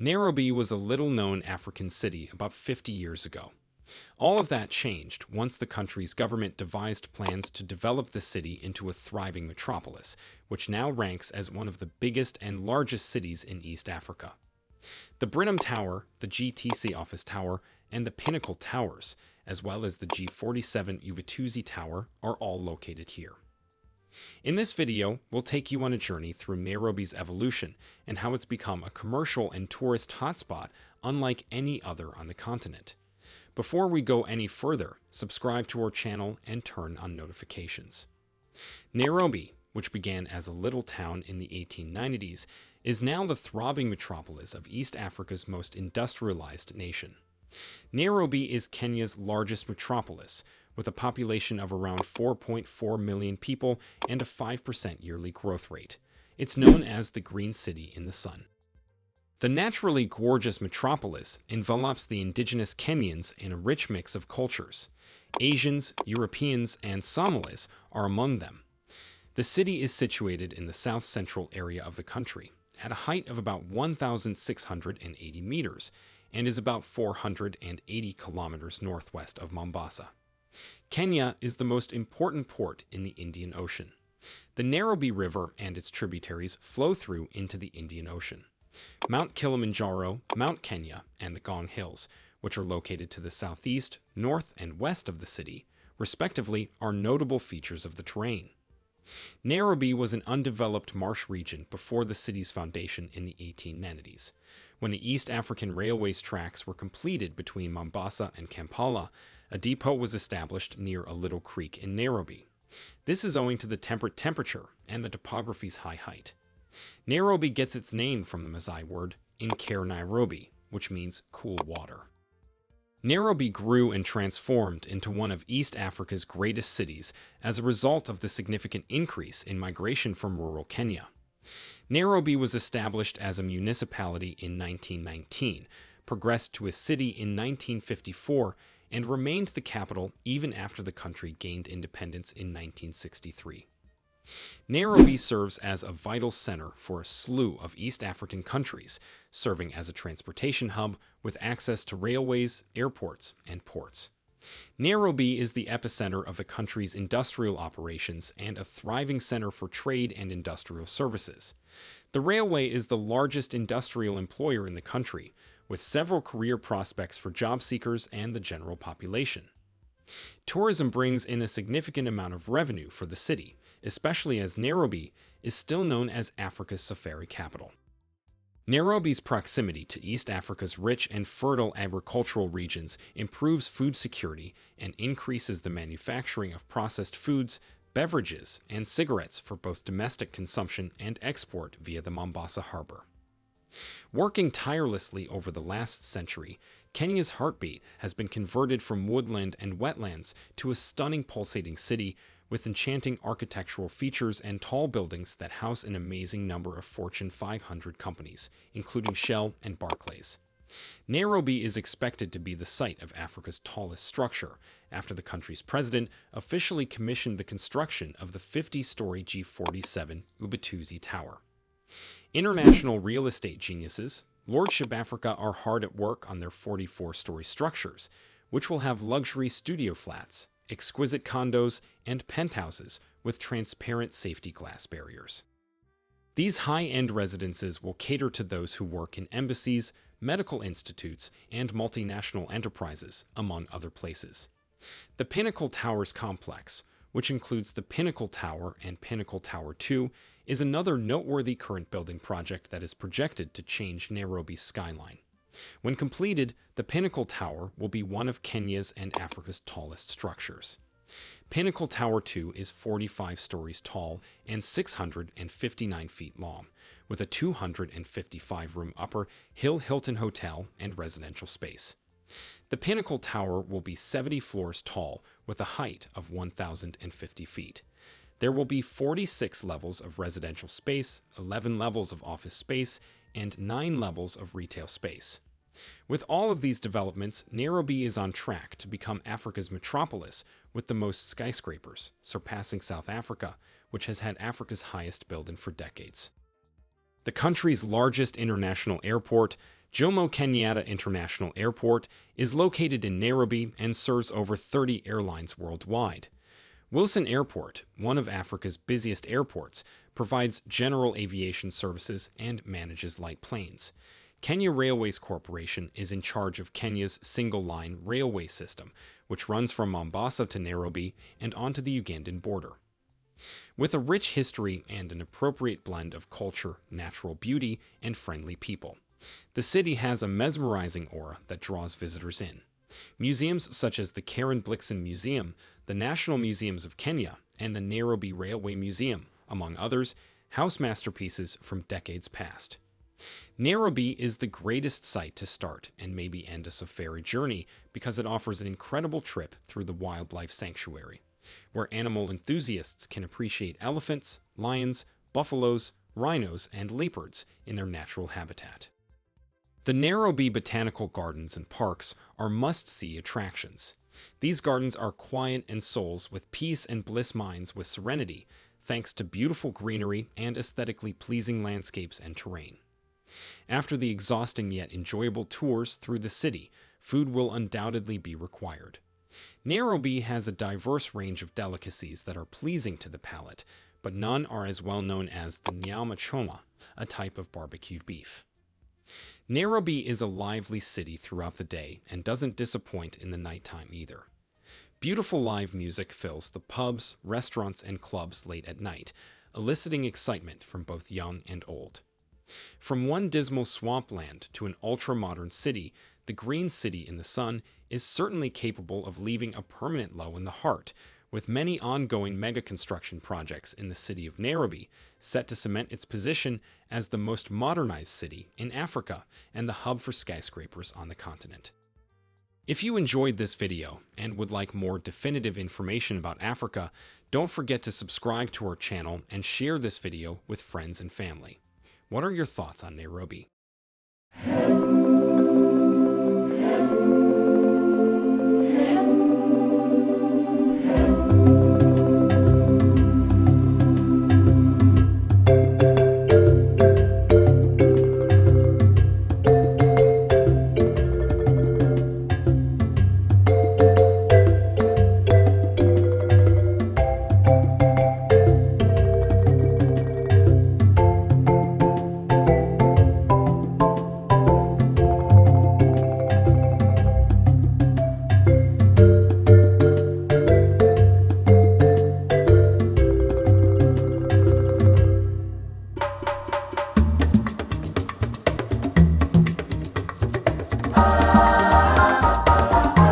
Nairobi was a little-known African city about 50 years ago. All of that changed once the country's government devised plans to develop the city into a thriving metropolis, which now ranks as one of the biggest and largest cities in East Africa. The Britam Tower, the G.T.C Office Tower, and the Pinnacle Towers, as well as the G47 Ugatuzi Tower, are all located here. In this video, we'll take you on a journey through Nairobi's evolution and how it's become a commercial and tourist hotspot unlike any other on the continent. Before we go any further, subscribe to our channel and turn on notifications. Nairobi, which began as a little town in the 1890s, is now the throbbing metropolis of East Africa's most industrialized nation. Nairobi is Kenya's largest metropolis, with a population of around 4.4 million people and a 5% yearly growth rate. It's known as the Green City in the Sun. The naturally gorgeous metropolis envelops the indigenous Kenyans in a rich mix of cultures. Asians, Europeans, and Somalis are among them. The city is situated in the south-central area of the country, at a height of about 1,680 meters, and is about 480 kilometers northwest of Mombasa. Kenya is the most important port in the Indian Ocean. The Nairobi River and its tributaries flow through into the Indian Ocean. Mount Kilimanjaro, Mount Kenya, and the Gong Hills, which are located to the southeast, north, and west of the city, respectively, are notable features of the terrain. Nairobi was an undeveloped marsh region before the city's foundation in the 1890s. When the East African Railway's tracks were completed between Mombasa and Kampala, a depot was established near a little creek in Nairobi. This is owing to the temperate temperature and the topography's high height. Nairobi gets its name from the Maasai word Inker Nairobi, which means cool water. Nairobi grew and transformed into one of East Africa's greatest cities as a result of the significant increase in migration from rural Kenya. Nairobi was established as a municipality in 1919, progressed to a city in 1954, and remained the capital even after the country gained independence in 1963. Nairobi serves as a vital center for a slew of East African countries, serving as a transportation hub with access to railways, airports, and ports. Nairobi is the epicenter of the country's industrial operations and a thriving center for trade and industrial services. The railway is the largest industrial employer in the country, with several career prospects for job seekers and the general population. Tourism brings in a significant amount of revenue for the city, especially as Nairobi is still known as Africa's safari capital. Nairobi's proximity to East Africa's rich and fertile agricultural regions improves food security and increases the manufacturing of processed foods, beverages, and cigarettes for both domestic consumption and export via the Mombasa harbor. Working tirelessly over the last century, Kenya's heartbeat has been converted from woodland and wetlands to a stunning pulsating city with enchanting architectural features and tall buildings that house an amazing number of Fortune 500 companies, including Shell and Barclays. Nairobi is expected to be the site of Africa's tallest structure, after the country's president officially commissioned the construction of the 50-story G47 Ugatuzi Tower. International real estate geniuses, Lordship Africa, are hard at work on their 44-story structures, which will have luxury studio flats, exquisite condos, and penthouses with transparent safety glass barriers. These high-end residences will cater to those who work in embassies, medical institutes, and multinational enterprises, among other places. The Pinnacle Towers complex, which includes the Pinnacle Tower and Pinnacle Tower 2, is another noteworthy current building project that is projected to change Nairobi's skyline. When completed, the Pinnacle Tower will be one of Kenya's and Africa's tallest structures. Pinnacle Tower 2 is 45 stories tall and 659 feet long, with a 255-room upper Hilton Hotel and residential space. The Pinnacle Tower will be 70 floors tall with a height of 1,050 feet. There will be 46 levels of residential space, 11 levels of office space, and 9 levels of retail space. With all of these developments, Nairobi is on track to become Africa's metropolis with the most skyscrapers, surpassing South Africa, which has had Africa's highest building for decades. The country's largest international airport, Jomo Kenyatta International Airport is located in Nairobi and serves over 30 airlines worldwide. Wilson Airport, one of Africa's busiest airports, provides general aviation services and manages light planes. Kenya Railways Corporation is in charge of Kenya's single-line railway system, which runs from Mombasa to Nairobi and onto the Ugandan border. With a rich history and an appropriate blend of culture, natural beauty, and friendly people, the city has a mesmerizing aura that draws visitors in. Museums such as the Karen Blixen Museum, the National Museums of Kenya, and the Nairobi Railway Museum, among others, house masterpieces from decades past. Nairobi is the greatest site to start and maybe end a safari journey because it offers an incredible trip through the wildlife sanctuary, where animal enthusiasts can appreciate elephants, lions, buffaloes, rhinos, and leopards in their natural habitat. The Nairobi Botanical Gardens and Parks are must-see attractions. These gardens are quiet and souls with peace and bliss minds with serenity, thanks to beautiful greenery and aesthetically pleasing landscapes and terrain. After the exhausting yet enjoyable tours through the city, food will undoubtedly be required. Nairobi has a diverse range of delicacies that are pleasing to the palate, but none are as well known as the nyama choma, a type of barbecued beef. Nairobi is a lively city throughout the day and doesn't disappoint in the nighttime either. Beautiful live music fills the pubs, restaurants, and clubs late at night, eliciting excitement from both young and old. From one dismal swampland to an ultra-modern city, the Green City in the Sun is certainly capable of leaving a permanent low in the heart, with many ongoing mega-construction projects in the city of Nairobi set to cement its position as the most modernized city in Africa and the hub for skyscrapers on the continent. If you enjoyed this video and would like more definitive information about Africa, don't forget to subscribe to our channel and share this video with friends and family. What are your thoughts on Nairobi?